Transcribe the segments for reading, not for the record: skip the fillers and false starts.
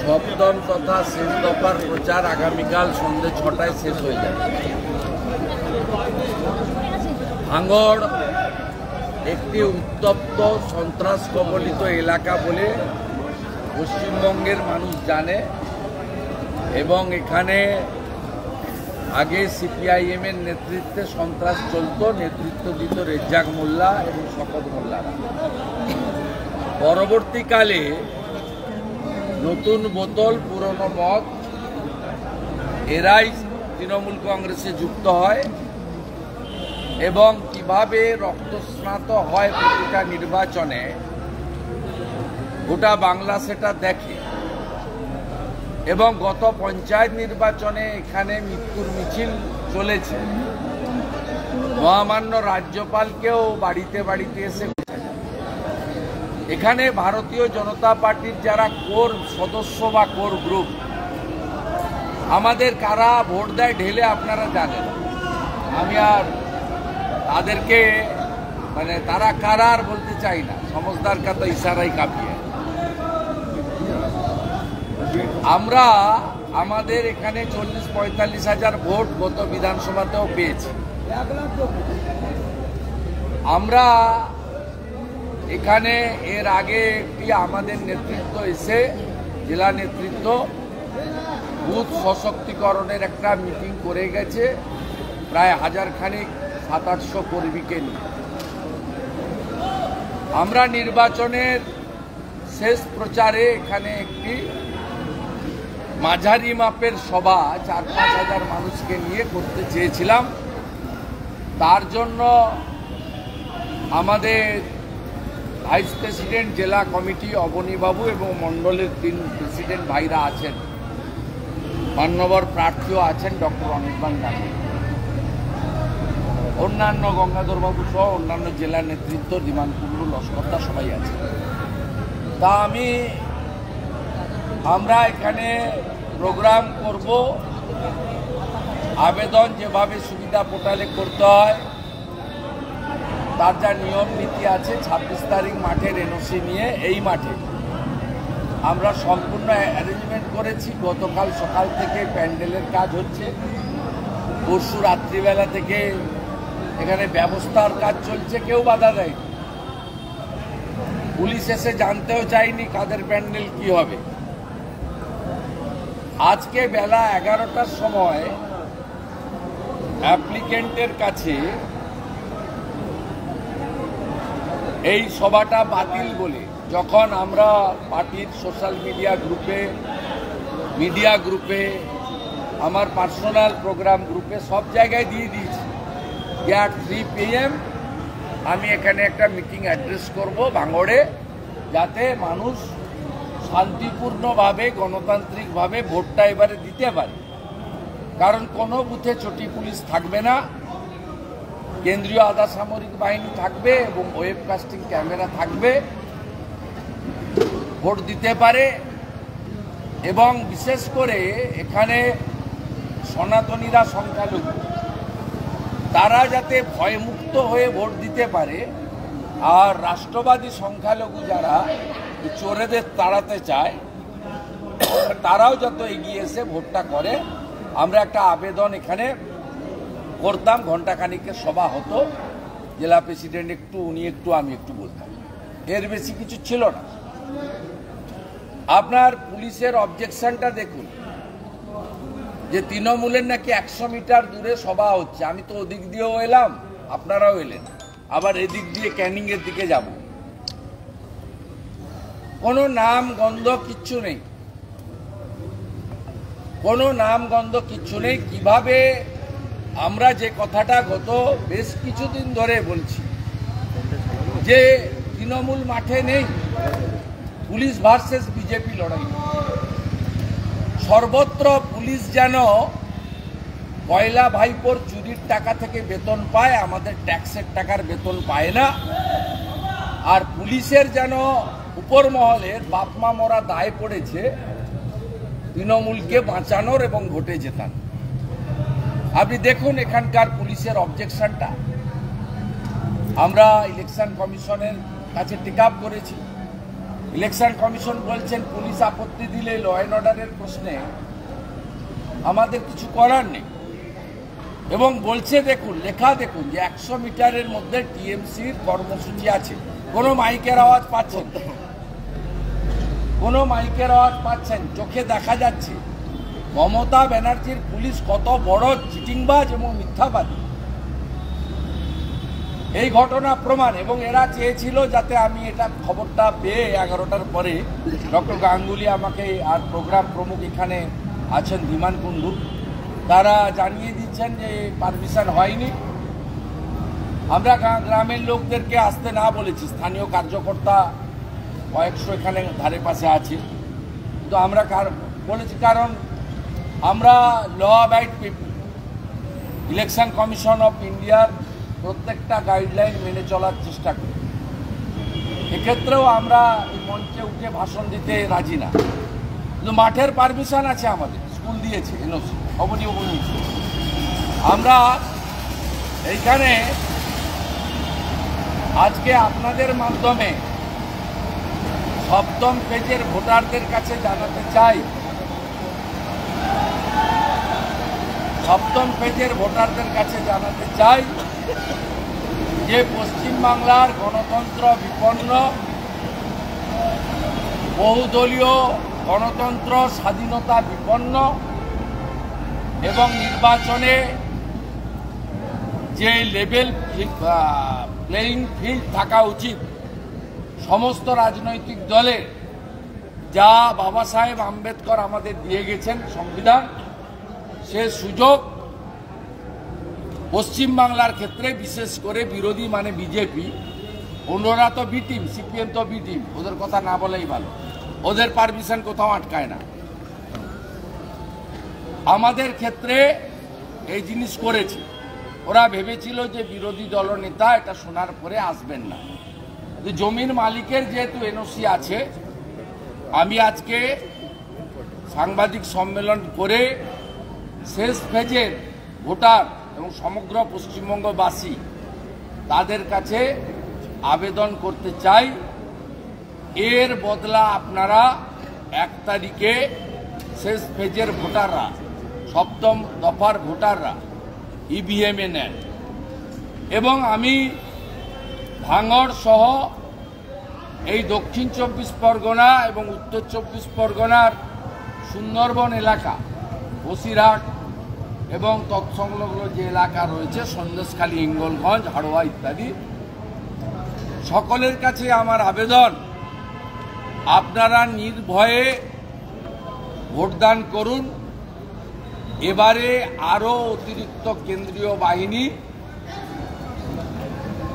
সপ্তম তথা শেষ দফার প্রচার আগামীকাল সন্ধ্যে ৬টায় শেষ হয়ে যাবে। ভাঙড় একটি উত্তপ্ত সন্ত্রাস কবলিত এলাকা বলে পশ্চিমবঙ্গের মানুষ জানে এবং এখানে আগে সিপিআইএমের নেতৃত্বে সন্ত্রাস চলত, নেতৃত্ব দিত রেজ্জাক মোল্লা এবং শকত মোল্লারা। পরবর্তীকালে নতুন বোতল পুরনো মদ এরাই তৃণমূল কংগ্রেসে যুক্ত হয় এবং কিভাবে রক্তস্নাত হয় প্রতিটা নির্বাচনে গোটা বাংলা সেটা দেখে এবং গত পঞ্চায়েত নির্বাচনে এখানে মৃত্যুর মিছিল চলেছে। মহামান্য রাজ্যপালকেও বাড়িতে বাড়িতে এসে এখানে ভারতীয় জনতা পার্টির যারা কোর সদস্য বা কোর গ্রুপ আমাদের কারা ভোট দেয় ঢেলে আপনারা জানেন। আমি আর তাদেরকে তারা কারা আর বলতে চাই না, সমজদার কা তো ইশারাই কাঁপিয়ে। আমরা আমাদের এখানে ৪০-৪৫ হাজার ভোট গত বিধানসভাতেও পেয়েছি। আমরা এখানে এর আগে একটি আমাদের নেতৃত্ব এসে জেলা নেতৃত্ব বুথ সশক্তিকরণের একটা মিটিং করে গেছে প্রায় ১,০০০-১,৮০০ কর্মীকে নিয়ে। আমরা নির্বাচনের শেষ প্রচারে এখানে একটি মাঝারি মাপের সভা ৪-৫ হাজার মানুষকে নিয়ে করতে চেয়েছিলাম। তার জন্য আমাদের ভাইস প্রেসিডেন্ট জেলা কমিটি অবনীবাবু এবং মণ্ডলের ৩ প্রেসিডেন্ট ভাইরা আছেন, মান্যবর প্রার্থীও আছেন ডক্টর অনির্বাণ গান্ধী, অন্যান্য গঙ্গাধরবাবু সহ অন্যান্য জেলা নেতৃত্ব দিমান কুন্ডু লস্করদা সবাই আছে। তা আমরা এখানে প্রোগ্রাম করব, আবেদন যেভাবে সুবিধা পোর্টালে করতে হয় তার যা নিয়ম নীতি আছে ২৬ তারিখ মাঠের এনওসি নিয়ে এই মাঠে আমরা সম্পূর্ণ অ্যারেঞ্জমেন্ট করেছি। গতকাল সকাল থেকে প্যান্ডেলের কাজ হচ্ছে, পরশু রাত্রিবেলা থেকে এখানে ব্যবস্থার কাজ চলছে, কেউ বাধা দেয়নি। পুলিশ এসে জানতেও চায়নি কাদের প্যান্ডেল কি হবে। আজকে বেলা ১১টার সময় অ্যাপ্লিকেন্টের কাছে এই সভাটা বাতিল বলে যখন আমরা পার্টির সোশ্যাল মিডিয়া গ্রুপে আমার পার্সোনাল প্রোগ্রাম গ্রুপে সব জায়গায় দিয়ে দিয়েছি যে 3 PM আমি এখানে একটা মিটিং অ্যাড্রেস করব ভাঙড়ে, যাতে মানুষ শান্তিপূর্ণভাবে গণতান্ত্রিকভাবে ভোটটা এবারে দিতে পারে। কারণ কোনো বুথে চটি পুলিশ থাকবে না, কেন্দ্রীয় আধা সামরিক বাহিনী থাকবে এবং ওয়েবকাস্টিং ক্যামেরা থাকবে, ভোট দিতে পারে। এবং বিশেষ করে এখানে সনাতনীরা সংখ্যালঘু, তারা যাতে ভয়মুক্ত হয়ে ভোট দিতে পারে, আর রাষ্ট্রবাদী সংখ্যালঘু যারা চোরেদের তাড়াতে চায় তারাও যাতে এগিয়ে এসে ভোটটা করে। আমরা একটা আবেদন এখানে করতাম, ঘণ্টাখানিকের সভা হতো, জেলা প্রেসিডেন্ট একটু, উনি একটু, আমি একটু বলতাম, এর বেশি কিছু ছিল না। আপনার পুলিশের অবজেকশনটা দেখুন যে তৃণমূলের নাকি ১০০ মিটার দূরে সভা হচ্ছে। আমি তো ওদিক দিয়েও এলাম, আপনারাও এলেন, আবার এদিক দিয়ে ক্যানিংয়ের দিকে যাব। কোনো নাম গন্ধ কিচ্ছু নেই, কোনো নাম গন্ধ কিচ্ছু নেই। কিভাবে আমরা যে কথাটা গত বেশ কিছুদিন ধরে বলছি যে তৃণমূল মাঠে নেই, পুলিশ ভার্সেস বিজেপি লড়াই, সর্বত্র পুলিশ যেন পয়লা ভাইপোর চুরির টাকা থেকে বেতন পায়, আমাদের ট্যাক্সের টাকার বেতন পায় না। আর পুলিশের যেন উপর মহলের বাপমা মরা দায় পড়েছে তৃণমূলকে বাঁচানোর এবং ভোটে জেতান। আপনি দেখুন এখানকার পুলিশের অবজেকশনটা আমরা ইলেকশন কমিশনের কাছে টেক আপ করেছি। ইলেকশন কমিশন বলছেন পুলিশ আপত্তি দিলে ল অ্যান্ড অর্ডারের প্রশ্নে আমাদের কিছু করার নেই, এবং বলছে দেখুন লেখা দেখুন যে 100 মিটারের মধ্যে টিএমসির কর্মসূচি আছে। কোনো মাইকের আওয়াজ পাচ্ছেন, কোনো মাইকের আওয়াজ পাচ্ছেন, চোখে দেখা যাচ্ছে মমতা ব্যানার্জির পুলিশ কত বড় চিটিংবাজ এবং মিথ্যাবাদী। এই ঘটনা প্রমাণ, এবং এরা চেয়েছিল যাতে আমি এটা খবরটা পেয়ে 11টার পরে ডক্টর গাঙ্গুলি আমাকে আর প্রোগ্রাম প্রমুখ এখানে আছেন ধীমান কুণ্ডু, তারা জানিয়ে দিচ্ছেন যে পারমিশন হয়নি। আমরা গ্রামের লোকদেরকে আসতে না বলেছি, স্থানীয় কার্যকর্তা কয়েকশো এখানে ধারে পাশে আছে, তো আমরা বলেছি কারণ আমরা law abide people, election commission of ইন্ডিয়ার প্রত্যেকটা গাইডলাইন মেনে চলার চেষ্টা করি। এক্ষেত্রেও আমরা এই মঞ্চে উঠে ভাষণ দিতে রাজি না, কিন্তু মাঠের পারমিশন আছে, আমাদের স্কুল দিয়েছে এনওসি অবনীয় বলেছে। আমরা এইখানে আজকে আপনাদের মাধ্যমে সপ্তম পেজের ভোটারদের কাছে জানাতে চাই, সপ্তম পেজের ভোটারদের কাছে জানাতে চাই যে পশ্চিমবাংলার গণতন্ত্র বিপন্ন, বহুদলীয় গণতন্ত্র স্বাধীনতা বিপন্ন, এবং নির্বাচনে যে লেভেল প্লেয়িং ফিল্ড থাকা উচিত সমস্ত রাজনৈতিক দলে, যা বাবা সাহেব আম্বেদকর আমাদের দিয়ে গেছেন সংবিধান, সে সুযোগ পশ্চিমবাংলার ক্ষেত্রে বিশেষ করে বিরোধী মানে বিজেপি, অন্যরা তো বি টিম, সিপিএম তো বি টিম, ওদের কথা না বলেই ভালো, ওদের পারমিশন কোথাও আটকায় না। আমাদের ক্ষেত্রে এই জিনিস করেছে, ওরা ভেবেছিল যে বিরোধী দলনেতা এটা শোনার পরে আসবেন না। জমির মালিকের যেহেতু এনওসি আছে, আমি আজকে সাংবাদিক সম্মেলন করে শেষ ফেজের ভোটার এবং সমগ্র পশ্চিমবঙ্গবাসী তাদের কাছে আবেদন করতে চাই, এর বদলা আপনারা 1 তারিখে শেষ ফেজের ভোটাররা, সপ্তম দফার ভোটাররা ইভিএমে নেন। এবং আমি ভাঙড় সহ এই দক্ষিণ 24 পরগনা এবং উত্তর 24 পরগনার সুন্দরবন এলাকা, বসিরহাট এবং তৎসংলগ্ন যে এলাকা রয়েছে, সন্দেশখালী, হিঙ্গলগঞ্জ, হাড়োয়া ইত্যাদি, সকলের কাছে আমার আবেদন, আপনারা নির্ভয়ে ভোটদান করুন। এবারে আরও অতিরিক্ত কেন্দ্রীয় বাহিনী,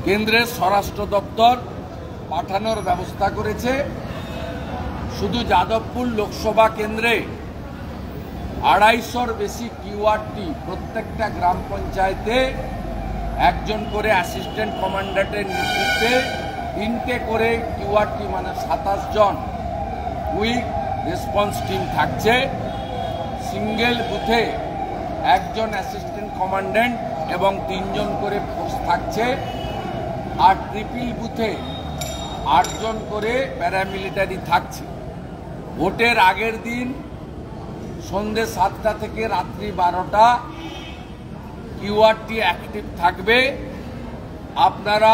কেন্দ্রের স্বরাষ্ট্র দপ্তর পাঠানোর ব্যবস্থা করেছে। শুধু যাদবপুর লোকসভা কেন্দ্রে 250-র বেশি কিউআরটি, প্রত্যেকটা গ্রাম পঞ্চায়েতে একজন করে অ্যাসিস্ট্যান্ট কমান্ড্যান্টের নেতৃত্বে 3টে করে কিউআরটি, মানে 27 জন কুইক রেসপন্স টিম থাকছে। সিঙ্গেল বুথে একজন অ্যাসিস্ট্যান্ট কমান্ড্যান্ট এবং 3 জন করে ফোর্স থাকছে, আর ট্রিপল বুথে 8 জন করে প্যারামিলিটারি থাকছে। ভোটের আগের দিন সন্ধ্যে 7টা থেকে রাত্রি 12টা কিউআরটি অ্যাক্টিভ থাকবে। আপনারা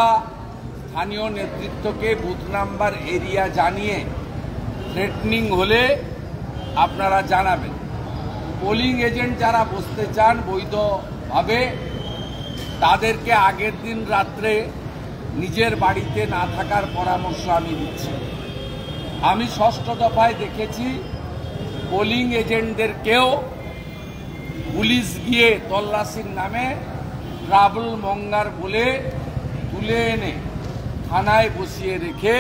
স্থানীয় নেতৃত্বকে বুথ নাম্বার, এরিয়া জানিয়ে থ্রেটনিং হলে আপনারা জানাবেন। পোলিং এজেন্ট যারা বসতে চান বৈধভাবে, তাদেরকে আগের দিন রাত্রে নিজের বাড়িতে না থাকার পরামর্শ আমি দিচ্ছি। আমি 6ষ্ঠ দফায় দেখেছি পোলিং এজেন্টদেরকেও পুলিশ গিয়ে তল্লাশির নামে ট্রাভেল মঙ্গার বলে তুলে এনে থানায় বসিয়ে রেখে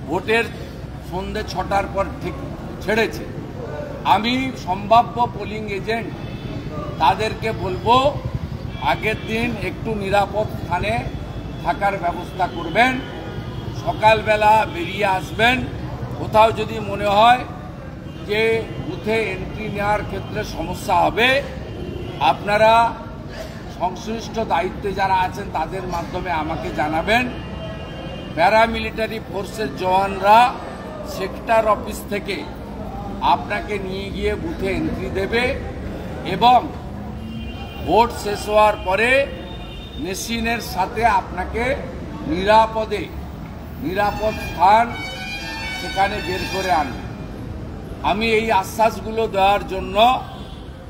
ভোটের সন্ধ্যে 6টার পর ঠিক ছেড়েছে। আমি সম্ভাব্য পোলিং এজেন্ট তাদেরকে বলবো আগের দিন একটু নিরাপদ স্থানে থাকার ব্যবস্থা করবেন, সকালবেলা বেরিয়ে আসবেন। কোথাও যদি মনে হয় যে বুথে এন্ট্রি নেওয়ার ক্ষেত্রে সমস্যা হবে, আপনারা সংশ্লিষ্ট দায়িত্বে যারা আছেন তাদের মাধ্যমে আমাকে জানাবেন। প্যারামিলিটারি ফোর্সের জওয়ানরা সেক্টর অফিস থেকে আপনাকে নিয়ে গিয়ে বুথে এন্ট্রি দেবে এবং ভোট শেষ হওয়ার পরে মেশিনের সাথে আপনাকে নিরাপদ স্থান সেখানে বের করে আনবে। আমি এই আশ্বাসগুলো দেওয়ার জন্য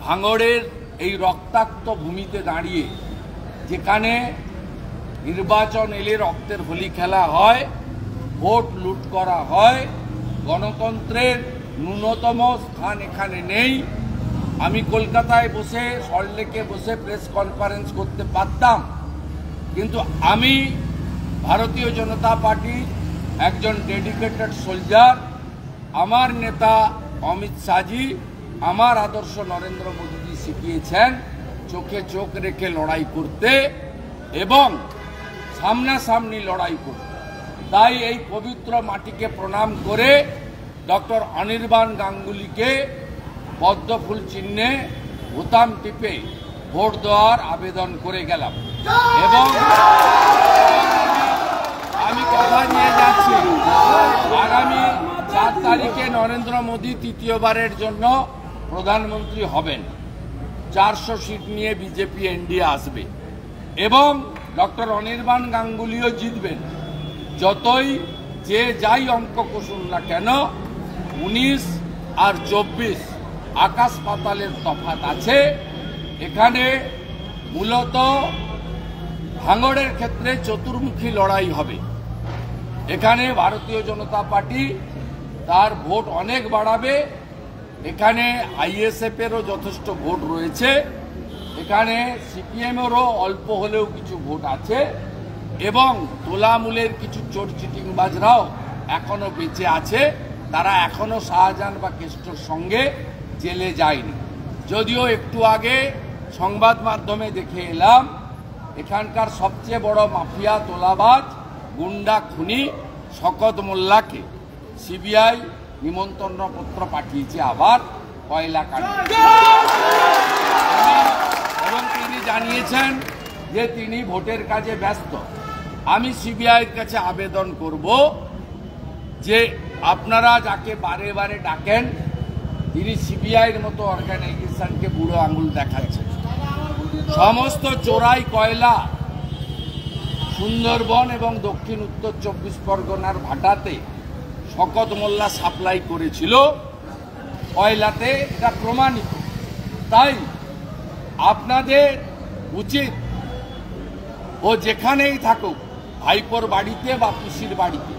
ভাঙড়ের এই রক্তাক্ত ভূমিতে দাঁড়িয়ে, যেখানে নির্বাচন এলে রক্তের হোলি খেলা হয়, ভোট লুট করা হয়, গণতন্ত্রের ন্যূনতম স্থান এখানে নেই। আমি কলকাতায় বসে, সল্টলেকে বসে প্রেস কনফারেন্স করতে পারতাম, কিন্তু আমি ভারতীয় জনতা পার্টির একজন ডেডিকেটেড সোলজার, আমার নেতা অমিত শাহজি, আমার আদর্শ নরেন্দ্র মোদীজি শিখিয়েছেন চোখে চোখ রেখে লড়াই করতে এবং সামনাসামনি লড়াই করতে। তাই এই পবিত্র মাটিকে প্রণাম করে ডক্টর অনির্বাণ গাঙ্গুলিকে পদ্মফুল চিহ্নে বোতাম টিপে ভোট দেওয়ার আবেদন করে গেলাম এবং আমি কথা নিয়ে যাচ্ছি, আগামী 4 তারিখে নরেন্দ্র মোদী তৃতীয়বারের জন্য প্রধানমন্ত্রী হবেন। 400 সিট নিয়ে বিজেপি এনডিএ আসবে এবং ডক্টর অনির্বাণ গাঙ্গুলিও জিতবেন। যতই যে যাই অঙ্ক কষুন না কেন, 19 আর 24 আকাশ পাতালের তফাৎ আছে। এখানে মূলত ভাঙড়ের ক্ষেত্রে চতুর্মুখী লড়াই হবে। এখানে ভারতীয় জনতা পার্টি তার ভোট অনেক বাড়াবে, এখানে আইএসএফেরও যথেষ্ট ভোট রয়েছে, এখানে সিপিএমেরও অল্প হলেও কিছু ভোট আছে এবং তোলামূলের কিছু চোর চিটিংবাজরাও এখনো বেঁচে আছে। তারা এখনো শাহজাহান বা কেষ্টর সঙ্গে জেলে যায়নি। যদিও একটু আগে সংবাদ মাধ্যমে দেখে এলাম এখানকার সবচেয়ে বড় মাফিয়া, তোলাবাজ, গুন্ডা, খুনি শকত মোল্লাকে সিবিআই নিমন্ত্রণপত্র পাঠিয়েছে আবার কয়লা কাণ্ডে এবং তিনি জানিয়েছেন যে তিনি ভোটের কাজে ব্যস্ত। আমি সিবিআইয়ের কাছে আবেদন করব যে আপনারা যাকে বারে বারে ডাকেন তিনি সিবিআইয়ের মতো অর্গানাইজেশনকে বুড়ো আঙুল দেখাচ্ছেন। সমস্ত চোরাই কয়লা সুন্দরবন এবং দক্ষিণ উত্তর 24 পরগনার ভাটাতে শকত মোল্লা সাপ্লাই করেছিল কয়লাতে, এটা প্রমাণিত। তাই আপনাদের উচিত ও যেখানেই থাকুক, ভাইপোর বাড়িতে বা পিসির বাড়িতে,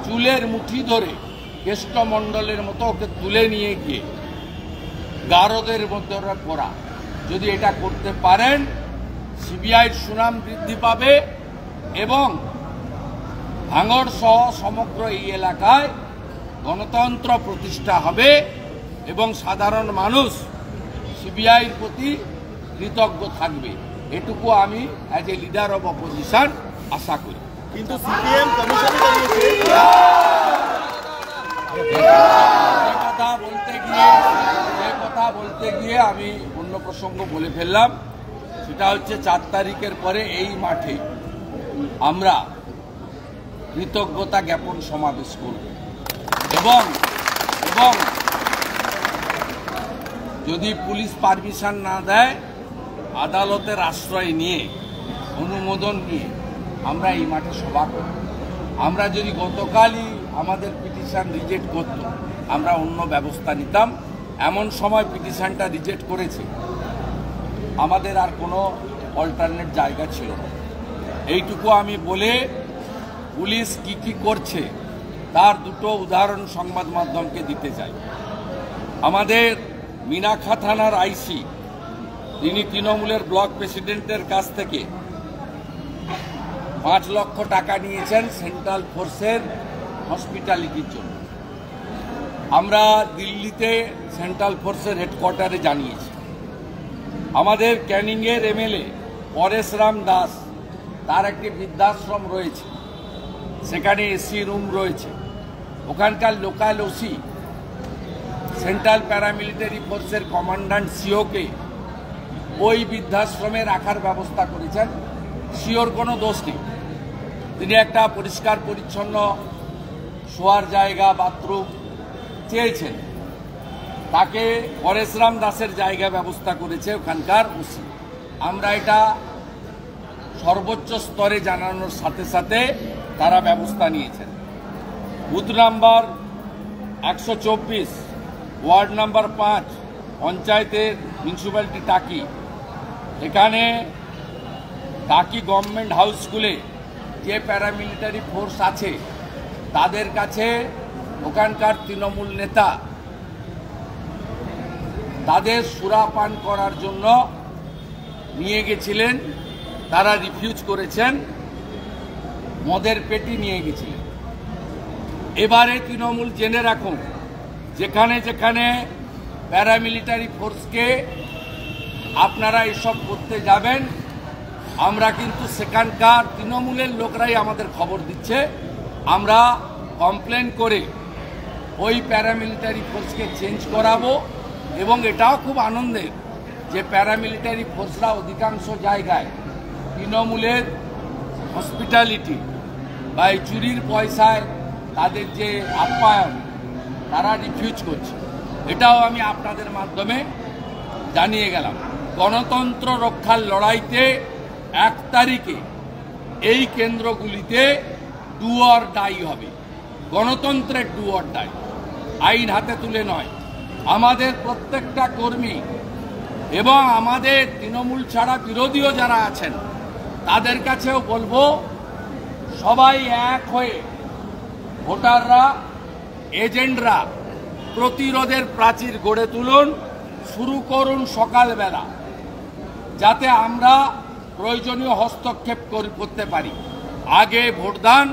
চুলের মুঠি ধরে কেষ্টমণ্ডলের মতো ওকে তুলে নিয়ে গিয়ে গারদের মধ্যে পড়া। যদি এটা করতে পারেন সিবিআইয়ের সুনাম বৃদ্ধি পাবে এবং ভাঙড় সহ সমগ্র এই এলাকায় গণতন্ত্র প্রতিষ্ঠা হবে এবং সাধারণ মানুষ সিবিআইয়ের প্রতি কৃতজ্ঞ থাকবে। এটুকু আমি as a leader of opposition আশা করি। কিন্তু সিপিএম কমিশনে দাঁড়িয়েছে কথা বলতে গিয়ে আমি অন্য প্রসঙ্গ বলে ফেললাম। সেটা হচ্ছে 4 তারিখের পরে এই মাঠে আমরা কৃতজ্ঞতা জ্ঞাপন সমাবেশ করব এবং যদি পুলিশ পারমিশন না দেয়, আদালতের আশ্রয় নিয়ে, অনুমোদন নিয়ে আমরা এই মাঠে সভা করব। আমরা যদি গতকালই আমাদের পিটিশন রিজেক্ট করত, আমরা অন্য ব্যবস্থা নিতাম। এমন সময় পিটিশনটা রিজেক্ট করেছে, আমাদের আর কোনো অল্টারনেট জায়গা ছিল না। এইটুকু আমি বলে পুলিশ কি করছে তার দুটো উদাহরণ সংবাদ মাধ্যমকে দিতে চাই। আমাদের মিনাখা থানার আইসি, তিনি তৃণমূলের ব্লক প্রেসিডেন্টের কাছ থেকে 5 লক্ষ টাকা নিয়েছেন সেন্ট্রাল ফোর্সের হসপিটালিটির জন্য। আমরা দিল্লিতে সেন্ট্রাল ফোর্সের হেডকোয়ার্টারে জানিয়েছি। আমাদের ক্যানিংয়ের এমএলএ পরেশ রাম দাস, তার একটি বৃদ্ধাশ্রম রয়েছে, সেখানে এসি রুম রয়েছে। ওখানকার লোকাল ওসি সেন্ট্রাল প্যারামিলিটারি ফোর্সের কমান্ড্যান্ট সিওকে ওই বৃদ্ধাশ্রমে রাখার ব্যবস্থা করেছেন। সিওর কোনো দোষ নেই, তিনি একটা পরিষ্কার পরিচ্ছন্ন শোয়ার জায়গা, বাথরুম চেয়েছেন, তাকে পরেশরাম দাসের জায়গা ব্যবস্থা করেছে ওখানকার ওসি। আমরা এটা সর্বোচ্চ স্তরে জানানোর সাথে সাথে তারা ব্যবস্থা নিয়েছেন। বুথ নাম্বার 124, ওয়ার্ড নাম্বার 5, পঞ্চায়েতের মিউনিসিপ্যালিটি টাকি, এখানে টাকি গভর্নমেন্ট হাউস স্কুলে যে প্যারামিলিটারি ফোর্স আছে তাদের কাছে ওখানকার তৃণমূল নেতা তাদের সুরাপান করার জন্য নিয়ে গেছিলেন, তারা রিফিউজ করেছেন, মদের পেটি নিয়ে গেছিলেন। এবারে তৃণমূল জেনে রাখুন, যেখানে যেখানে প্যারামিলিটারি ফোর্সকে আপনারা এসব করতে যাবেন, আমরা কিন্তু সেখানকার তৃণমূলের লোকরাই আমাদের খবর দিচ্ছে, আমরা কমপ্লেন করে ওই প্যারামিলিটারি ফোর্সকে চেঞ্জ করাবো। এবং এটাও খুব আনন্দের যে প্যারামিলিটারি ফোর্সরা অধিকাংশ জায়গায় তৃণমূলের হসপিটালিটি বা এই চুরির পয়সায় তাদের যে আপ্যায়ন তারা রিফিউজ করছে, এটাও আমি আপনাদের মাধ্যমে জানিয়ে গেলাম। গণতন্ত্র রক্ষার লড়াইতে 1 তারিখে এই কেন্দ্রগুলিতে ডু অর ডাই হবে। গণতন্ত্রের ডু অর ডাই, আইন হাতে তুলে নয়। আমাদের প্রত্যেকটা কর্মী এবং আমাদের তৃণমূল ছাড়া বিরোধীও যারা আছেন তাদের কাছেও বলবো, সবাই এক হয়ে ভোটাররা, এজেন্টরা প্রতিরোধের প্রাচীর গড়ে তুলুন, শুরু করুন সকালবেলা, যাতে আমরা প্রয়োজনীয় হস্তক্ষেপ করতে পারি। আগে ভোটদান,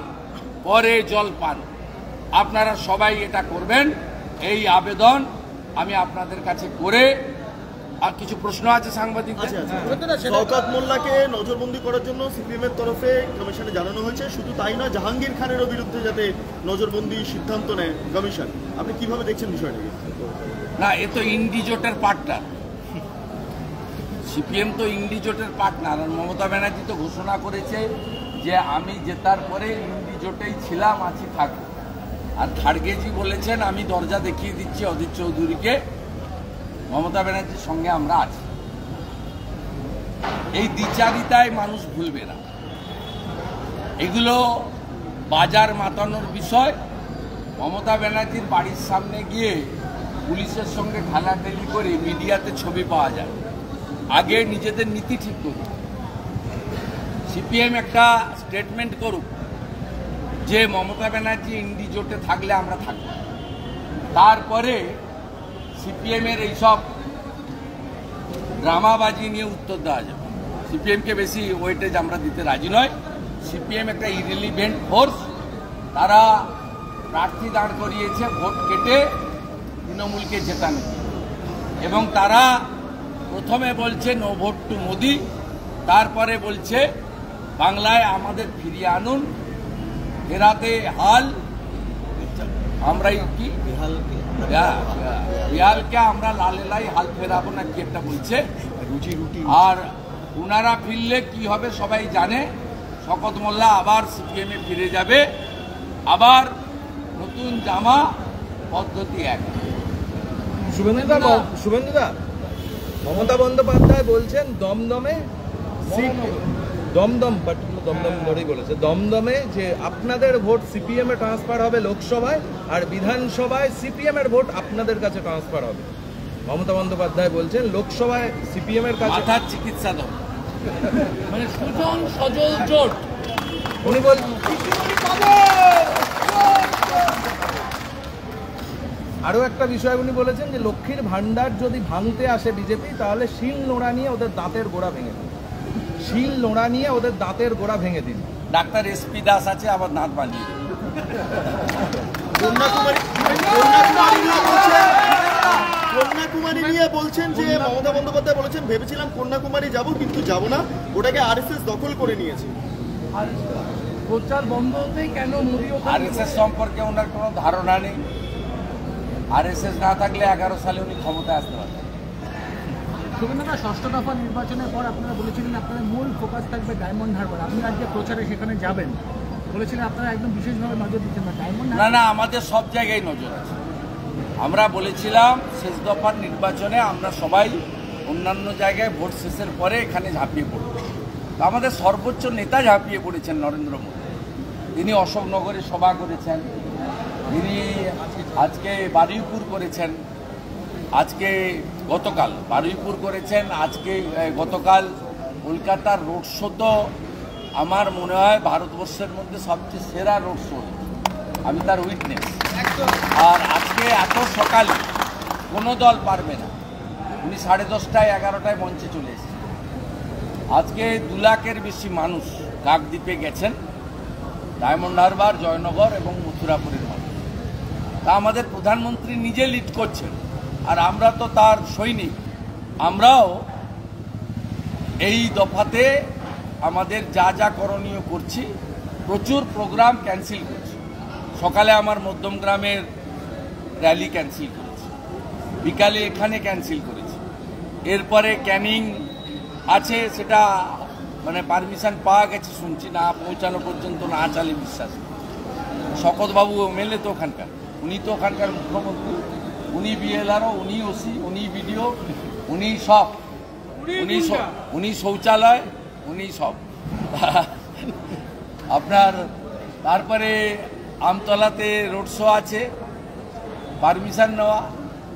পরে জলপান। আপনারা সবাই এটা করবেন, এই আবেদন আমি আপনাদের কাছে করে। আর কিছু প্রশ্ন আছে সাংবাদিকদের? শওকত মোল্লাকে নজরবন্দি করার জন্য সিপিএম এর তরফে কমিশনে জানানো হয়েছে। শুধু তাই নয়, জাহাঙ্গীর খানেরও বিরুদ্ধে যাতে নজরবন্দি সিদ্ধান্ত নেয় কমিশন। আপনি কিভাবে দেখছেন বিষয়টাকে? না, এ তো ইন্ডিজোটের পার্টনার, সিপিএম তো ইন্ডিজোটের পার্টনার। আর মমতা ব্যানার্জি তো ঘোষণা করেছে যে আমি জেতার পরে ইন্ডিজোটেই ছিলাম, আছি, থাকবো। আর খাড়গেজি বলেছেন আমি দরজা দেখিয়ে দিচ্ছি অধীর চৌধুরীকে, মমতা ব্যানার্জির সঙ্গে আমরা আছি। এই দ্বিচারিতায় মানুষ ভুলবে না, এগুলো বাজার মাতানোর বিষয়। মমতা ব্যানার্জির বাড়ির সামনে গিয়ে পুলিশের সঙ্গে ঠেলাঠেলি করে মিডিয়াতে ছবি পাওয়া যায়। আগে নিজেদের নীতি ঠিক করুক, সিপিএম একটা স্টেটমেন্ট করুক যে মমতা ব্যানার্জি ইন্ডিজোটে থাকলে আমরা থাকব, তারপরে সিপিএমের এইসব ড্রামাবাজি নিয়ে উত্তর দেওয়া যাবে। সিপিএমকে বেশি ওয়েটেজ আমরা দিতে রাজি নয়। সিপিএম একটা ইরিলিভেন্ট ফোর্স, তারা প্রার্থী দাঁড় করিয়েছে ভোট কেটে তৃণমূলকে জেতানো, এবং তারা প্রথমে বলছে নো ভোট টু মোদি, তারপরে বলছে বাংলায় আমাদের ফিরিয়ে আনুন, ফেরাতে হাল আমরাই কি বিহালকে আমরা লালেলাই হাল ফেরাবো না কি একটা বলছে। আর উনারা ফিরলে কি হবে সবাই জানে। শওকত মোল্লা আবার সিপিএমে ফিরে যাবে, আবার নতুন জামা, পদ্ধতি এক। শুভেন্দুদা, মমতা বন্দ্যোপাধ্যায় বলছেন দমদমে লড়াই বলেছে, দমদমে যে আপনাদের ভোট সিপিএম এ ট্রান্সফার হবে লোকসভায়, আর বিধানসভায় সিপিএম এর ভোট আপনাদের কাছে ট্রান্সফার হবে। মমতা বন্দ্যোপাধ্যায় বলছেন লোকসভায় সিপিএম এর কাছে মাথার চিকিৎসা দাও, মানে সুজন সজল জোট। উনি বলছেন আরও একটা বিষয় উনি বলেছেন যে লক্ষ্মীর ভান্ডার যদি ভাঙতে আসে বিজেপি, তাহলে শিল নোড়া নিয়ে ওদের দাঁতের গোড়া ভেঙে দিন, শিল নোড়া নিয়ে ওদের দাঁতের গোড়া ভেঙে দিন। ডাক্তার এসপি দাস আছে, আবার দাঁত বানিয়ে কন্যাকুমারী নিয়ে বলছেন যে মমতা বন্দ্যোপাধ্যায় বলেছেন ভেবেছিলাম কন্যাকুমারী যাব, কিন্তু যাব না, ওটাকে আরএসএস দখল করে নিয়েছে। প্রচার বন্ধ হতেই কেন মোদি আরএসএস সম্পর্কে ওনার কোনো ধারণা নেই। আরএসএস না থাকলে 11 সালে উনি ক্ষমতায় আসতে পারতেন। শুভেন্দুদা, ষষ্ঠ দফা নির্বাচনের পর আপনারা বলেছিলেন আপনাদের মূল ফোকাস থাকবে ডায়মন্ড হারবার। আপনি আজকে প্রচারে সেখানে যাবেন, বলেছিলেন আপনারা একদম বিশেষভাবে নজর দিচ্ছেন না ডায়মন্ড না না, আমাদের সব জায়গায় নজর আছে। আমরা বলেছিলাম শেষ দফার নির্বাচনে আমরা সবাই অন্যান্য জায়গায় ভোট শেষের পরে এখানে ঝাঁপিয়ে পড়ব। তো আমাদের সর্বোচ্চ নেতা ঝাঁপিয়ে পড়েছেন নরেন্দ্র মোদী। তিনি অশোকনগরে সভা করেছেন, তিনি আজকে বারুইপুর করেছেন, আজকে গতকাল বারুইপুর করেছেন, আজকে গতকাল কলকাতার রোড শো তো আমার মনে হয় ভারতবর্ষের মধ্যে সবচেয়ে সেরা রোড শো, আমি তার উইটনেস। আর আজকে এত সকালে কোনো দল পারবে না, উনি 10:30টায় 11টায় মঞ্চে চলে এসেছেন। আজকে 2 লাখের বেশি মানুষ কাকদ্বীপে গেছেন, ডায়মন্ড হারবার, জয়নগর এবং মথুরাপুরের মানুষ। তা আমাদের প্রধানমন্ত্রী নিজে লিড করছেন, আর আমরা তো তার সৈনিক। আমরাও এই দফাতে আমাদের যা যা করণীয় করছি, প্রচুর প্রোগ্রাম ক্যান্সেল করছি। সকালে আমার মধ্যমগ্রামের র্যালি ক্যান্সেল করেছি, বিকালে এখানে ক্যান্সেল করেছি। এরপরে ক্যানিং আছে, সেটা মানে পারমিশন পাওয়া গেছে শুনছি, না পৌঁছানো পর্যন্ত না চালে বিশ্বাস। শকতবাবু এমএলএ তো ওখানকার, উনি তো ওখানকার মুখ্যমন্ত্রী, উনি বিএলআরও, উনি ওসি, উনি বিডিও, উনি সব, উনি শৌচালয়, উনি সব। আপনার তারপরে আমতলাতে রোড শো আছে, পারমিশন নেওয়া,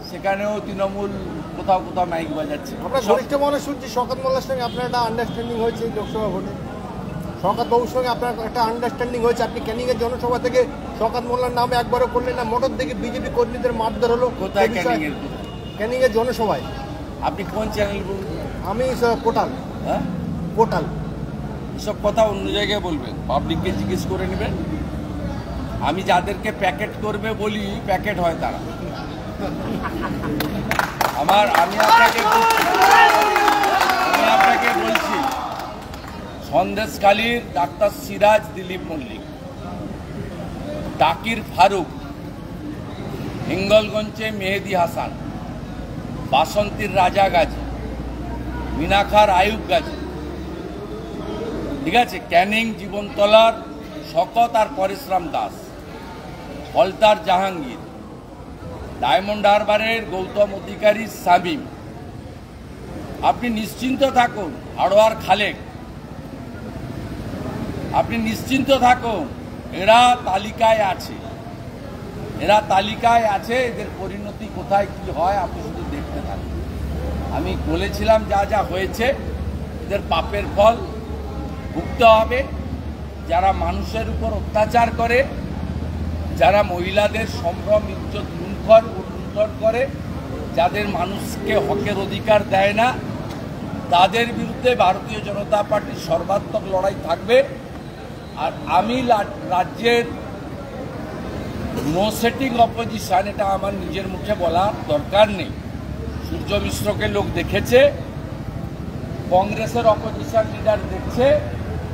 সেখানেও তৃণমূল কোথাও কোথাও মাইক বাজাচ্ছে। আমরা ঘনিষ্ঠ মনে শুনছি শওকত মোল্লার সঙ্গে আপনার একটা আন্ডারস্ট্যান্ডিং হয়েছে লোকসভা ভোটে। শওকত বাবুর সঙ্গে আপনার একটা আন্ডারস্ট্যান্ডিং হয়েছে, আপনি ক্যানিংয়ের জনসভা থেকে শওকত মোল্লার নাম একবারও করলেন না। মোটর থেকে বিজেপি কর্মীদের মারধর হলো কোথায় ক্যানিংয়ের জনসভায়। আপনি কোন চ্যানেল বলুন? আমি কোটাল। হ্যাঁ, কোটাল। এসব কথা অন্য জায়গায় বলবেন, পাবলিককে জিজ্ঞেস করে নেবেন। আমি যাদেরকে প্যাকেট করবে বলি, প্যাকেট হয় তারা। আমি আপনাকে বলছি, সন্দেশখালীর ডাক্তার সিরাজ দিলীপ মল্লিক, ডাকির ফারুক, হিঙ্গলগঞ্জে মেহেদি হাসান, বাসন্তীর রাজা গাজী, মিনাখার আয়ুব গাজী, ঠিক আছে, ক্যানিং জীবনতলার শকত আর পরেশরাম দাস, ফলতার জাহাঙ্গীর, ডায়মন্ড হারবারের গৌতম অধিকারী শামীম। আপনি নিশ্চিন্ত থাকুন, হাড়োয়ার খালেক, আপনি নিশ্চিন্ত থাকুন, এরা তালিকায় আছে, এরা তালিকায় আছে। এদের পরিণতি কোথায় কি হয় আপনি শুধু দেখতে থাকুন। আমি বলেছিলাম যা যা হয়েছে, এদের পাপের ফল ভুগতে হবে। যারা মানুষের উপর অত্যাচার করে, যারা মহিলাদের সম্ভ্রম ইজ্জত লুণ্ঠন করে, যাদের মানুষকে হকের অধিকার দেয় না, তাদের বিরুদ্ধে ভারতীয় জনতা পার্টির সর্বাত্মক লড়াই থাকবে। আর আমি রাজ্যের নো সেটিং অপোজিশন, এটা আমার নিজের মুখে বলার দরকার নেই। সূর্য মিশ্রকে লোক দেখেছে, কংগ্রেসের অপোজিশন লিডার দেখছে,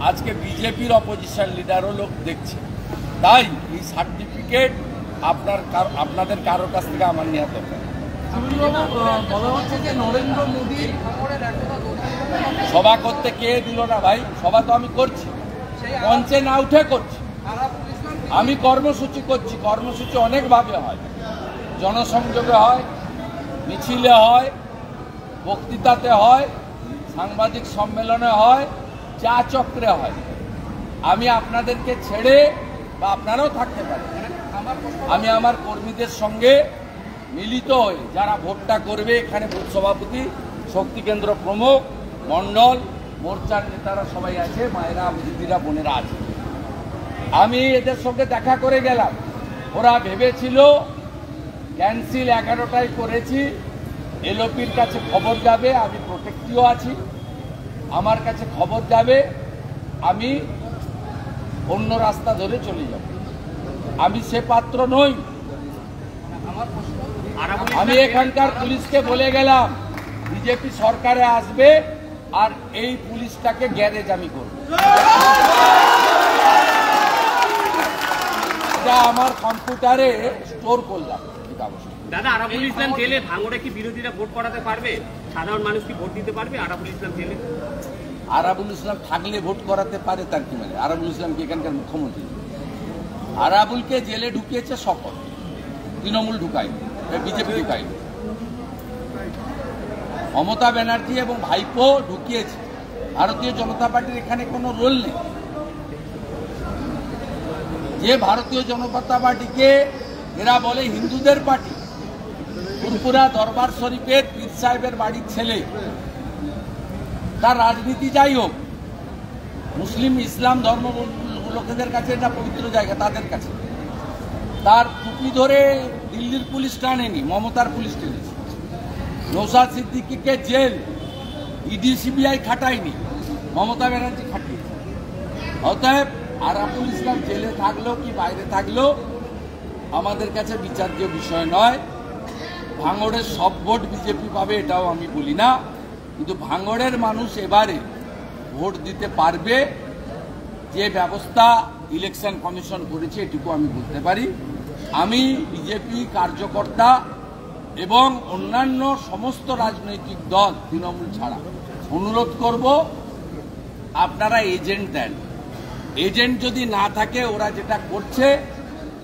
আজকে বিজেপির অপোজিশন লিডারও লোক দেখছে। তাই এই সার্টিফিকেট আপনাদের কারোর কাছ থেকে আমার নেওয়া দরকার। বলা হচ্ছে যে নরেন্দ্র মোদী সভা করতে কে দিল না ভাই? সভা তো আমি করছি, মঞ্চে না উঠে করছি। আমি কর্মসূচি করছি, কর্মসূচি অনেকভাবে হয়, জনসংযোগে হয়, মিছিলে হয়, বক্তৃতাতে হয়, সাংবাদিক সম্মেলনে হয়, চা চক্রে হয়। আমি আপনাদেরকে ছেড়ে, বা আপনারাও থাকতে পারেন, আমি আমার কর্মীদের সঙ্গে মিলিত হয়ে যারা ভোটটা করবে, এখানে বুথ সভাপতি, শক্তি কেন্দ্র প্রমুখ, মণ্ডল, মোর্চার নেতারা সবাই আছে, মায়েরা, দিদিরা, বোনেরা আছে। আমি এদের সঙ্গে দেখা করে গেলাম। ওরা ভেবেছিল ক্যান্সেল 11টায় করেছি, এলওপির কাছে খবর যাবে, আমি প্রোটেক্টিভ আছি, আমার কাছে খবর যাবে, আমি অন্য রাস্তা ধরে চলে যাব। আমি সে পাত্র নই। আমি এখানকার পুলিশকে বলে গেলাম, বিজেপি সরকারে আসবে আর এই পুলিশটাকে গ্যারেজ আমি করব। এটা আমার কম্পিউটারে স্টোর করলাম। দাদা, আরাফুল ইসলাম জেলে, ভাঙড়ে কি বিরোধীরা ভোট করাতে পারবে? সাধারণ মানুষ কি ভোট দিতে পারবে আরাফুল ইসলাম জেলে? আরাবুল ইসলাম থাকলে ভোট করাতে পারে তার কি মানে? আরাবুল ইসলাম কি এখানকার মুখ্যমন্ত্রী? আরাবুলকে জেলে ঢুকিয়েছে শপথ, তৃণমূল ঢুকায়নি, বিজেপি ঢুকায়নি। মমতা ব্যানার্জি এবং ভাইপো ঢুকিয়েছে। ভারতীয় জনতা পার্টির এখানে কোনো রোল নেই। যে ভারতীয় জনতা পার্টিকে এরা বলে হিন্দুদের পার্টি, ফুরফুরা দরবার শরীফের পীর সাহেবের বাড়ির ছেলে, তার রাজনীতি যাই হোক, মুসলিম ইসলাম ধর্ম লোকেদের কাছে এটা পবিত্র জায়গা, তাদের কাছে তার টুপি ধরে দিল্লির পুলিশ টানেনি, মমতার পুলিশ টেনেছে। নৌসাদ সিদ্দিকীকে জেল ইডি সিবিআই খাটায়নি, মমতা ব্যানার্জি খাটিয়েছে। অতএব আরাবুল ইসলাম জেলে থাকলেও কি বাইরে থাকলেও আমাদের কাছে বিচার্য বিষয় নয়। ভাঙড়ের সব ভোট বিজেপি পাবে এটাও আমি বলি না, কিন্তু ভাঙড়ের মানুষ এবারে ভোট দিতে পারবে। যে ব্যবস্থা ইলেকশন কমিশন করেছে এটুকু আমি বলতে পারি। আমি বিজেপি কার্যকর্তা এবং অন্যান্য সমস্ত রাজনৈতিক দল তৃণমূল ছাড়া অনুরোধ করব, আপনারা এজেন্ট দেন। এজেন্ট যদি না থাকে, ওরা যেটা করছে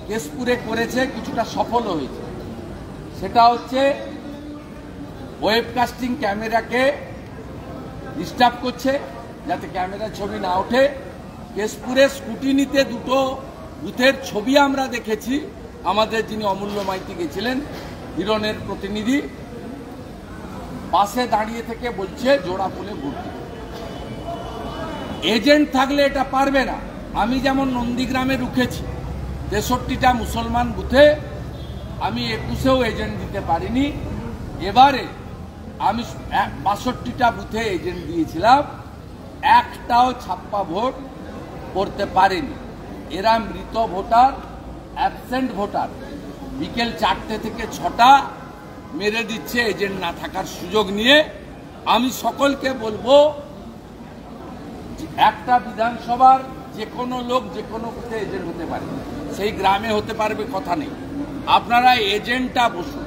কেশপুরে করেছে, কিছুটা সফল হয়েছে। সেটা হচ্ছে ওয়েবকাস্টিং ক্যামেরাকে ডিস্টার্ব করছে যাতে ক্যামেরা ছবি না ওঠে। কেশপুরে স্কুটিনিতে দুটো বুথের ছবি আমরা দেখেছি। আমাদের যিনি অমূল্য মাইতি গেছিলেন, হিরণের প্রতিনিধি, পাশে দাঁড়িয়ে থেকে বলছে জোড়া ফুলে ভোট দিতে। এজেন্ট থাকলে এটা পারবে না। আমি যেমন নন্দীগ্রামে রুখেছি 63টা মুসলমান বুথে, আমি 21এও এজেন্ট দিতে পারিনি। এবারে আমি 62টা বুথে এজেন্ট দিয়েছিলাম, একটাও ছাপ্পা ভোট করতে পারেনি। এরা মৃত ভোটার, অ্যাবসেন্ট ভোটার, বিকেল 4টে থেকে 6টা মেরে দিচ্ছে এজেন্ট না থাকার সুযোগ নিয়ে। আমি সকলকে বলবো, একটা বিধানসভার যে কোনো লোক যে কোনো বুথে এজেন্ট হতে পারে, সেই গ্রামে হতে পারবে কথা নেই। আপনারা এজেন্টটা বসুন,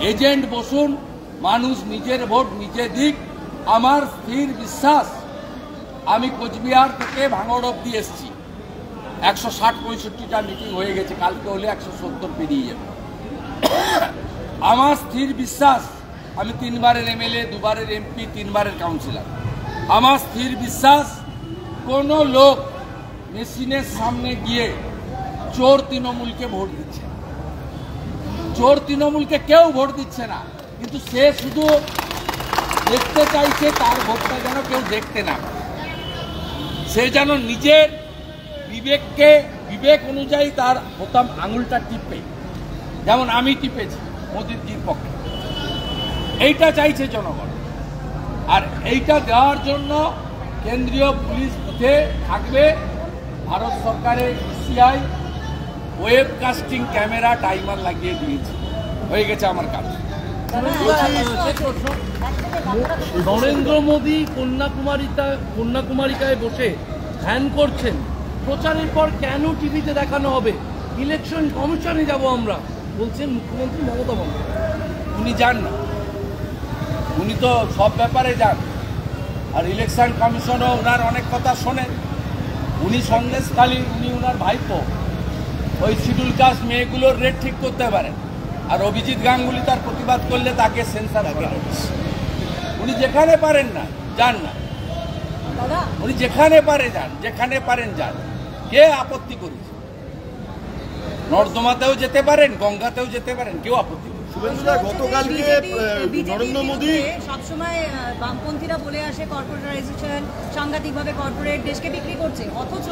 এজেন্ট বসুন, মানুষ নিজের ভোট নিজে দিক। আমার স্থির বিশ্বাস, আমি কোচবিহার থেকে ভাঙড় অব্দি এসছি, 160-65টা মিটিং হয়ে গেছে, কালকে হলে 170 পেরিয়ে যাবে। আমার স্থির বিশ্বাস, আমি 3বারের এমএলএ, 2বারের এমপি, 3বারের কাউন্সিলর। আমার স্থির বিশ্বাস, কোনো লোক মেশিনের সামনে গিয়ে চোর তৃণমূলকে ভোট দিচ্ছে না। চোর তৃণমূলকে কেউ ভোট দিচ্ছে না, কিন্তু সে শুধু দেখতে চাইছে তার ভোটটা যেন কেউ দেখতে না পায়। সে যেন নিজের বিবেককে, বিবেক অনুযায়ী তার বোতাম আঙুলটা টিপে, যেমন আমি টিপেছি মোদিজির পক্ষে। এইটা চাইছে জনগণ। আর এইটা দেওয়ার জন্য কেন্দ্রীয় পুলিশ বুথে থাকবে, ভারত সরকারের ইসিআই ওয়েবকাস্টিং ক্যামেরা টাইমার লাগিয়ে দিয়েছে, হয়ে গেছে আমার কাজ। নরেন্দ্র মোদী কন্যাকুমারিকায় বসে ধ্যান করছেন, প্রচারের পর কেন টিভিতে দেখানো হবে? ইলেকশন কমিশনে যাব আমরা, বলছেন মুখ্যমন্ত্রী মমতা বন্দ্যোপাধ্যায়। উনি যান না, উনি তো সব ব্যাপারে যান। আর ইলেকশন কমিশনও ওনার অনেক কথা শোনেন। উনি সন্দেশখালী, উনি ওনার ভাইপো, ওই শিডিউল কাস্ট মেয়েগুলোর রেট ঠিক করতে পারেন। আর অভিজিৎ গাঙ্গুলি তার প্রতিবাদ করলে তাকে সেন্সার করা হবে। উনি যেখানে পারেন না যান না, উনি যেখানে পারে যান, যেখানে পারেন যান। কে আপত্তি করেছে? নর্দমাতেও যেতে পারেন, গঙ্গাতেও যেতে পারেন, কেউ আপত্তি করে। শুভেন্দুদা, গতকালকে নরেন্দ্র মোদী সবসময় বামপন্থীরা বলে আসে কর্পোরেটাইজেশন, সাংঘাতিকভাবে কর্পোরেট দেশকে বিক্রি করছে, অথচ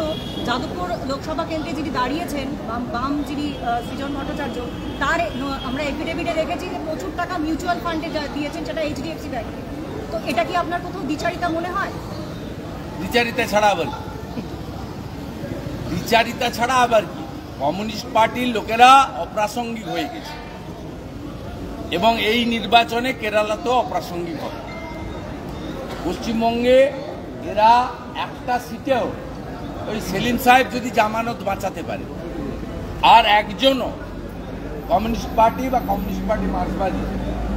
যাদবপুর লোকসভা কেন্দ্রে যিনি দাঁড়িয়েছেন বাম যিনি সৃজন ভট্টাচার্য, তার আমরা এফিডেভিটে দেখেছি যে প্রচুর টাকা মিউচুয়াল ফান্ডে দিয়েছেন, সেটা HDFC ব্যাংকে। তো এটা কি আপনার কোথাও দ্বিচারিতা মনে হয়? দ্বিচারিতা ছাড়া আবার কি? দ্বিচারিতা ছাড়া আবার কি? কমিউনিস্ট পার্টির লোকেরা অপ্রাসঙ্গিক হয়ে গেছে এবং এই নির্বাচনে কেরালাতেও অপ্রাসঙ্গিক হবে। পশ্চিমবঙ্গে এরা একটা সিটেও, ওই সেলিম সাহেব যদি জামানত বাঁচাতে পারে, আর একজনও কমিউনিস্ট পার্টি বা কমিউনিস্ট পার্টি মার্ক্সবাদী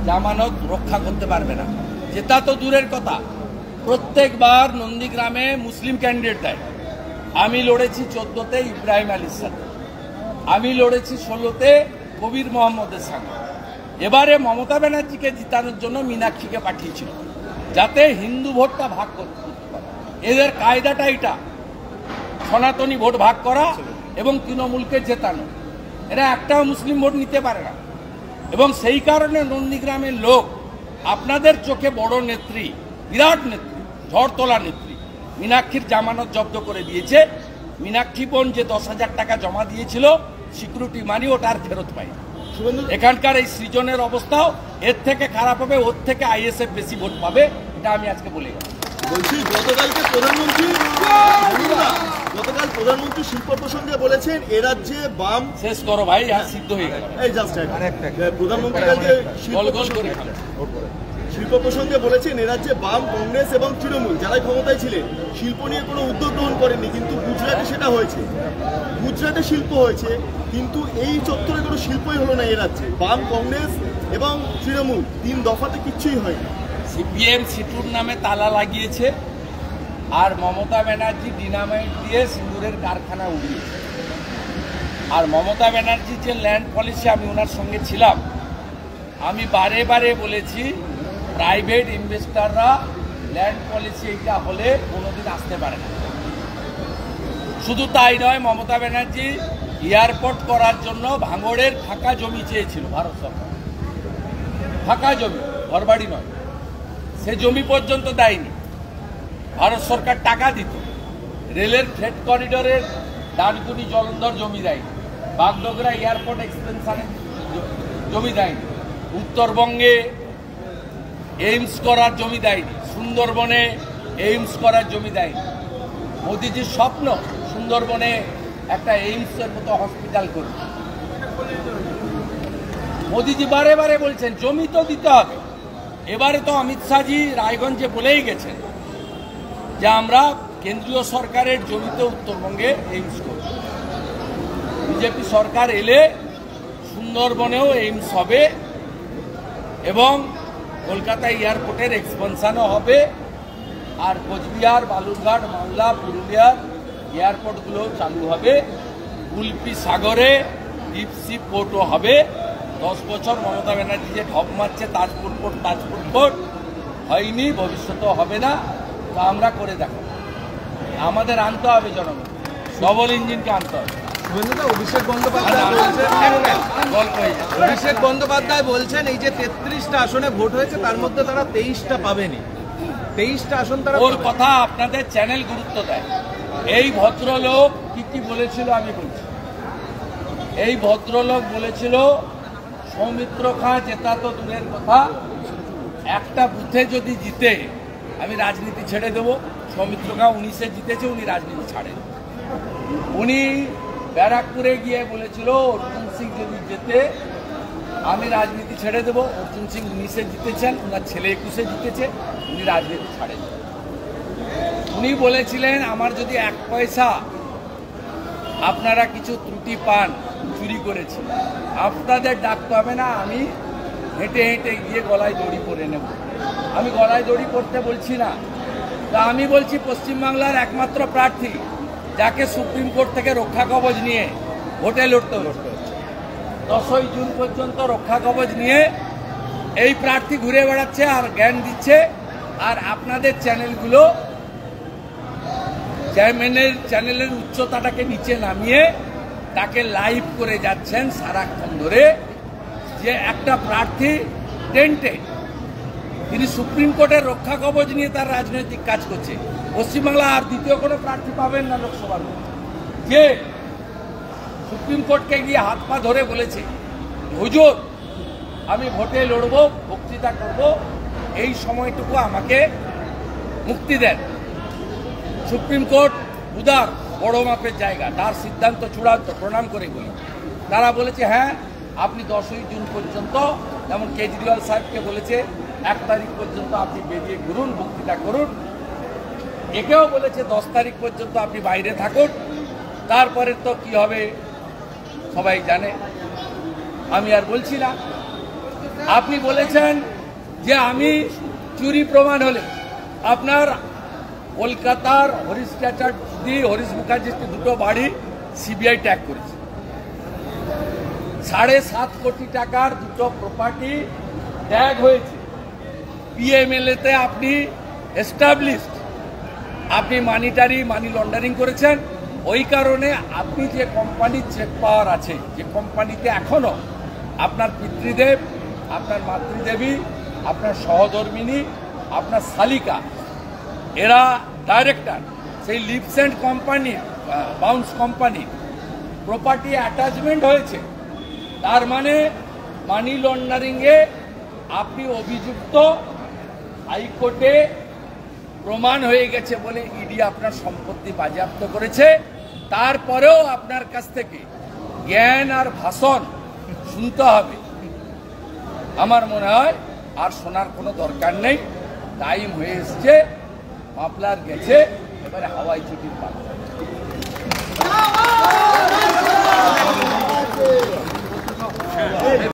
জামানত রক্ষা করতে পারবে না। জেতা তো দূরের কথা, প্রত্যেকবার নন্দীগ্রামে মুসলিম ক্যান্ডিডেট দেয়। আমি লড়েছি 14তে ইব্রাহিম আলীর সাথে, আমি লড়েছি 16তে কবির মোহাম্মদের সঙ্গে। এবারে মমতা ব্যানার্জিকে জিতানোর জন্য মীনাক্ষীকে পাঠিয়েছিল যাতে হিন্দু ভোটটা ভাগ করতে পারে। এদের কায়দাটা এটা, সনাতনী ভোট ভাগ করা এবং তৃণমূলকে জেতানো। এরা একটাও মুসলিম ভোট নিতে পারে না এবং সেই কারণে নন্দীগ্রামের লোক আপনাদের চোখে বড় নেত্রী, বিরাট নেত্রী, ঝড় তোলা নেত্রী মীনাক্ষীর জামানত জব্দ করে দিয়েছে। মীনাক্ষী বোন যে 10,000 টাকা জমা দিয়েছিল সিকিউরিটি মানি, ওটা আর ফেরত পায়। এখানকার এই সৃজনের অবস্থাও এর থেকে খারাপ হবে, ওর থেকে আইএসএফ বেশি ভোট পাবে, এটা আমি আজকে বলে গেছি। বলছি গতকাল প্রধানমন্ত্রী শিল্প প্রসঙ্গে বলেছেন এ রাজ্যে বাম। শেষ করো ভাই, আর সিদ্ধ হয়ে গেল। এই জাস্ট প্রধানমন্ত্রী কালকে শিল্প প্রসঙ্গে বলেছেন এ রাজ্যে বাম, কংগ্রেস এবং তৃণমূল যারাই ক্ষমতায় ছিলেন শিল্প নিয়ে কোনো উদ্যোগ গ্রহণ করেননি, কিন্তু গুজরাটে সেটা হয়েছে। গুজরাটে শিল্প হয়েছে, কিন্তু এই চত্বরে কোনো শিল্পই হলো না এ রাজ্যে। বাম, কংগ্রেস এবং তৃণমূল 3 দফাতে কিচ্ছুই হয়নি। সিপিএম সিটুর নামে তালা লাগিয়েছে আর মমতা ব্যানার্জি ডিনামাইট দিয়ে সিঙ্গুরের কারখানা উড়িয়েছে। আর মমতা ব্যানার্জির যে ল্যান্ড পলিসি, আমি ওনার সঙ্গে ছিলাম, আমি বারে বারে বলেছি প্রাইভেট ইনভেস্টাররা ল্যান্ড পলিসি এইটা হলে কোনোদিন আসতে পারে না। শুধু তাই নয়, মমতা ব্যানার্জি এয়ারপোর্ট করার জন্য ভাঙড়ের ফাঁকা জমি চেয়েছিল ভারত সরকার, ফাঁকা জমি, ঘরবাড়ি নয়। সে জমি পর্যন্ত দেয়নি, ভারত সরকার টাকা দিত। রেলের ফ্রেট করিডোরের ডানকুনি জলন্ধর জমি দেয়নি, বাগডোগরা এয়ারপোর্ট এক্সটেনশনে জমি দেয়নি, উত্তরবঙ্গে এইমস করার জমি দেয়নি, সুন্দরবনে এইমস করার জমি দেয়নি। মোদিজির স্বপ্ন সুন্দরবনে একটা এইমসের মতো হসপিটাল করবে। মোদিজি বারে বারে বলছেন জমি তো দিতে হবে। এবারে তো অমিত শাহজি রায়গঞ্জে বলেই গেছেন যে আমরা কেন্দ্রীয় সরকারের জমিতে উত্তরবঙ্গে এইমস করব। বিজেপি সরকার এলে সুন্দরবনেও এইমস হবে এবং কলকাতা এয়ারপোর্টের এক্সপেনশনও হবে, আর কোচবিহার, বালুরঘাট, মালদা, পুরুলিয়ার এয়ারপোর্টগুলো চালু হবে। কুলপি সাগরে ডিপসি পোর্টও হবে। 10 বছর মমতা ব্যানার্জি যে ঢপ মারছে তাজপুর পোর্ট হয়নি, ভবিষ্যতেও হবে না। তা আমরা করে দেখো, আমাদের আনতে হবে জনগণ, ডবল ইঞ্জিনকে আনতে হবে। অভিষেক বন্দ্যোপাধ্যায় বলছেন এই যে 33টা আসনে ভোট হয়েছে তার মধ্যে তারা 23টা পাবেনি, 23টা আসন তারা। ওর কথা আপনাদের চ্যানেল গুরুত্ব দেয়। এই ভদ্রলোক কি বলেছিল আমি বলছি। এই ভদ্রলোক বলেছিল সৌমিত্র খাঁ জেতা তো দূরের কথা, একটা বুথে যদি জিতে আমি রাজনীতি ছেড়ে দেব। সৌমিত্র খাঁ 19-এ জিতেছে, উনি রাজনীতি ছাড়েন। উনি ব্যারাকপুরে গিয়ে বলেছিল অর্জুন সিং যদি জেতে আমি রাজনীতি ছেড়ে দেব। অর্জুন সিং 19-এ জিতেছেন, ওনার ছেলে 21-এ জিতেছে, উনি রাজনীতি ছাড়েন। উনি বলেছিলেন আমার যদি 1 পয়সা আপনারা কিছু ত্রুটি পান, চুরি করেছি, আপনাদের ডাকতে হবে না, আমি হেঁটে হেঁটে গিয়ে গলায় দড়ি পরে নেব। আমি গলায় দড়ি পরতে বলছি না, তা আমি বলছি পশ্চিমবাংলার একমাত্র প্রার্থী যাকে সুপ্রিম কোর্ট থেকে রক্ষা কবচ নিয়ে ভোটে লড়তে হচ্ছে। 10ই জুন পর্যন্ত রক্ষা কবচ নিয়ে এই প্রার্থী ঘুরে বেড়াচ্ছে আর জ্ঞান দিচ্ছে। আর আপনাদের চ্যানেলগুলো চ্যানেলের উচ্চতাটাকে নিচে নামিয়ে তাকে লাইভ করে যাচ্ছেন সারাক্ষণ ধরে যে একটা প্রার্থী টেন্টে, তিনি সুপ্রিম কোর্টের রক্ষা কবচ নিয়ে তার রাজনৈতিক কাজ করছে। পশ্চিমবাংলা আর দ্বিতীয় কোনো প্রার্থী পাবেন না লোকসভার, যে সুপ্রিম কোর্টকে গিয়ে হাত পা ধরে বলেছে হুজুর আমি ভোটে লড়বো, বক্তৃতা করব, এই সময়টুকু আমাকে মুক্তি দেন। সুপ্রিম কোর্ট উদার, বড় মাপের জায়গা, তার সিদ্ধান্ত চূড়ান্ত, প্রণাম করে বলি। তারা বলেছে হ্যাঁ আপনি 10ই জুন পর্যন্ত, যেমন কেজরিওয়াল সাহেবকে বলেছে 1 তারিখ পর্যন্ত আপনি বেরিয়ে ঘুরুন, বক্তৃতা করুন। একেও বলেছে 10 তারিখ পর্যন্ত আপনি বাইরে থাকুন, তারপরে তো কি হবে সবাই জানে, আমি আর বলছি না। আপনি বলেছেন যে আমি চুরি প্রমাণ হলে আপনার কলকাতার হরিশ চ্যাটার্জি, হরিশ মুখার্জির দুটো বাড়ি সিবিআই ট্যাগ করেছে। 7.5 কোটি টাকার দুটো প্রপার্টি ট্যাগ হয়েছে। পিএমএলএতে আপনি এস্টাবলিশড, আপনি মানি লন্ডারিং করেছেন। ওই কারণে আপনি যে কোম্পানির চেক পাওয়ার আছে, যে কোম্পানিতে এখনো আপনার পিতৃদেব, আপনার মাতৃদেবী, আপনার সহধর্মিনী, আপনার শালিকা, এরা ডাইরেক্টর, সেই লিপসেন্ট কোম্পানির, বাউন্স কোম্পানির প্রপার্টি অ্যাটাচমেন্ট হয়েছে। তার মানে মানি লন্ডারিংয়ে আপনি অভিযুক্ত, হাইকোর্টে প্রমাণ হয়ে গেছে বলে ইডি আপনার সম্পত্তি বাজেয়াপ্ত করেছে। তারপরেও আপনার কাছ থেকে জ্ঞান আর ভাষণ শুনতে হবে। আমার মনে হয় আর শোনার কোনো দরকার নেই, টাইম হয়ে এসছে, মাফলার গেছে, এবারে হাওয়াই ছুটির পালা।